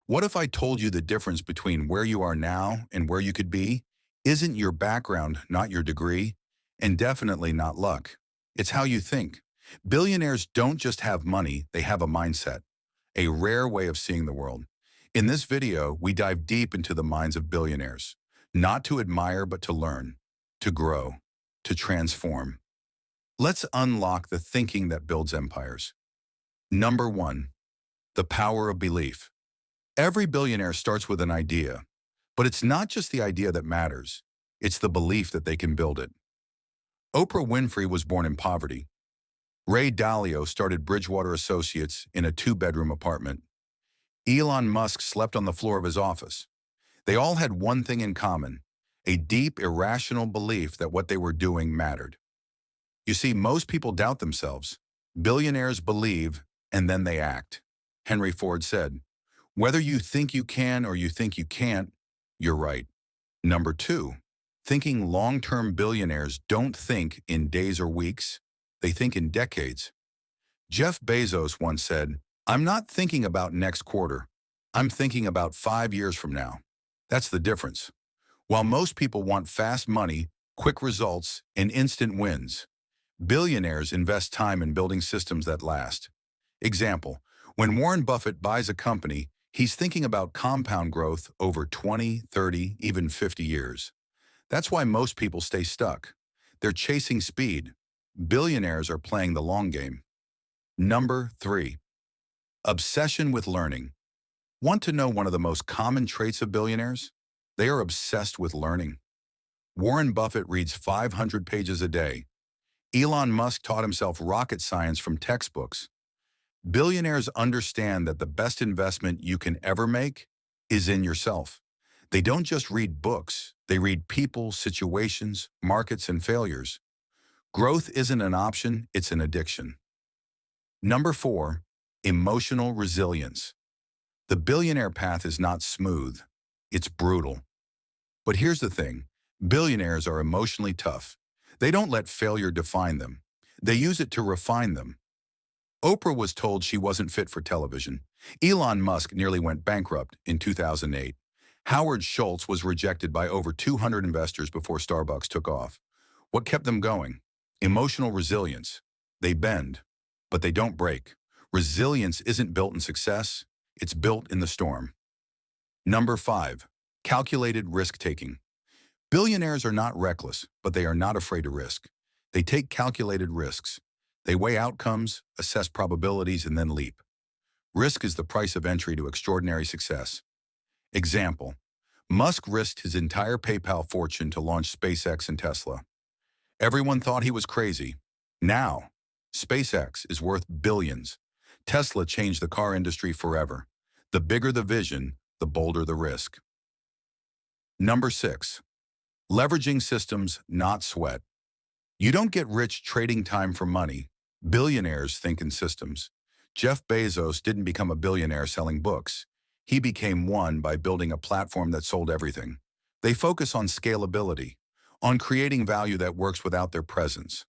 What if I told you the difference between where you are now and where you could be isn't your background, not your degree, and definitely not luck? It's how you think. Billionaires don't just have money, they have a mindset, a rare way of seeing the world. In this video, we dive deep into the minds of billionaires, not to admire but to learn, to grow, to transform. Let's unlock the thinking that builds empires. Number one, the power of belief. Every billionaire starts with an idea, but it's not just the idea that matters. It's the belief that they can build it. Oprah Winfrey was born in poverty. Ray Dalio started Bridgewater Associates in a two-bedroom apartment. Elon Musk slept on the floor of his office. They all had one thing in common, a deep, irrational belief that what they were doing mattered. You see, most people doubt themselves. Billionaires believe, and then they act. Henry Ford said, "Whether you think you can or you think you can't, you're right." Number two, thinking long-term. Billionaires don't think in days or weeks. They think in decades. Jeff Bezos once said, "I'm not thinking about next quarter. I'm thinking about 5 years from now." That's the difference. While most people want fast money, quick results, and instant wins, billionaires invest time in building systems that last. Example, when Warren Buffett buys a company, he's thinking about compound growth over 20, 30, even 50 years. That's why most people stay stuck. They're chasing speed. Billionaires are playing the long game. Number three, obsession with learning. Want to know one of the most common traits of billionaires? They are obsessed with learning. Warren Buffett reads 500 pages a day. Elon Musk taught himself rocket science from textbooks. Billionaires understand that the best investment you can ever make is in yourself. They don't just read books, they read people, situations, markets, and failures. Growth isn't an option, it's an addiction. Number four, emotional resilience. The billionaire path is not smooth, it's brutal. But here's the thing, billionaires are emotionally tough. They don't let failure define them. They use it to refine them. Oprah was told she wasn't fit for television. Elon Musk nearly went bankrupt in 2008. Howard Schultz was rejected by over 200 investors before Starbucks took off. What kept them going? Emotional resilience. They bend, but they don't break. Resilience isn't built in success, it's built in the storm. Number five, calculated risk-taking. Billionaires are not reckless, but they are not afraid to risk. They take calculated risks. They weigh outcomes, assess probabilities, and then leap. Risk is the price of entry to extraordinary success. Example, Musk risked his entire PayPal fortune to launch SpaceX and Tesla. Everyone thought he was crazy. Now, SpaceX is worth billions. Tesla changed the car industry forever. The bigger the vision, the bolder the risk. Number six, leveraging systems, not sweat. You don't get rich trading time for money. Billionaires think in systems. Jeff Bezos didn't become a billionaire selling books. He became one by building a platform that sold everything. They focus on scalability, on creating value that works without their presence.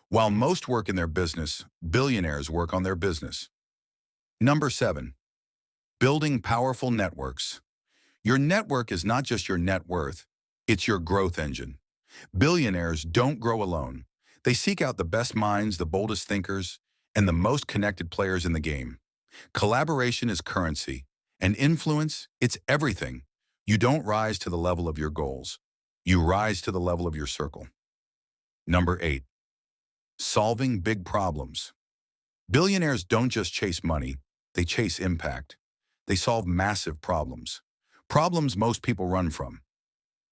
While most work in their business, billionaires work on their business. Number seven, building powerful networks. Your network is not just your net worth, it's your growth engine. Billionaires don't grow alone. They seek out the best minds, the boldest thinkers, and the most connected players in the game. Collaboration is currency, and influence, it's everything. You don't rise to the level of your goals. You rise to the level of your circle. Number eight, solving big problems. Billionaires don't just chase money, they chase impact. They solve massive problems. Problems most people run from.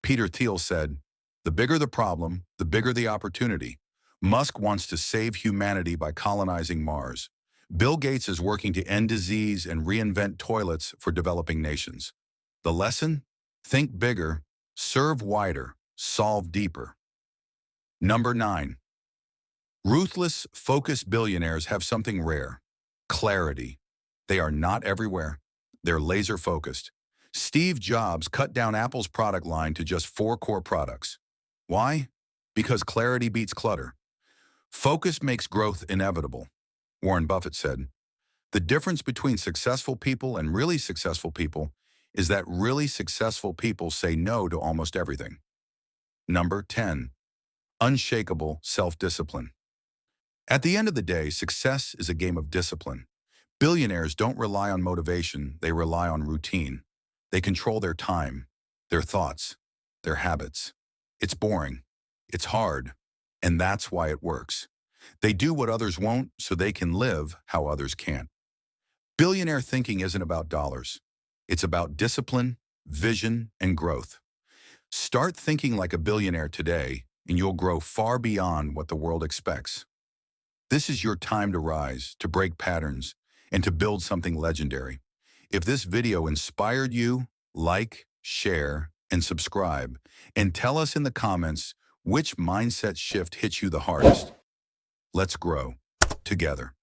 Peter Thiel said, "The bigger the problem, the bigger the opportunity." Musk wants to save humanity by colonizing Mars. Bill Gates is working to end disease and reinvent toilets for developing nations. The lesson? Think bigger, serve wider, solve deeper. Number nine, ruthless, focused billionaires have something rare, clarity. They are not everywhere. They're laser-focused. Steve Jobs cut down Apple's product line to just 4 core products. Why? Because clarity beats clutter. Focus makes growth inevitable. Warren Buffett said, The difference between successful people and really successful people is that really successful people say no to almost everything. Number 10, unshakable self-discipline. At the end of the day, success is a game of discipline. Billionaires don't rely on motivation, they rely on routine. They control their time, their thoughts, their habits. It's boring, it's hard, and that's why it works. They do what others won't so they can live how others can't. Billionaire thinking isn't about dollars. It's about discipline, vision, and growth. Start thinking like a billionaire today, and you'll grow far beyond what the world expects. This is your time to rise, to break patterns, and to build something legendary. If this video inspired you, like, share, and subscribe, and tell us in the comments which mindset shift hits you the hardest. Let's grow together.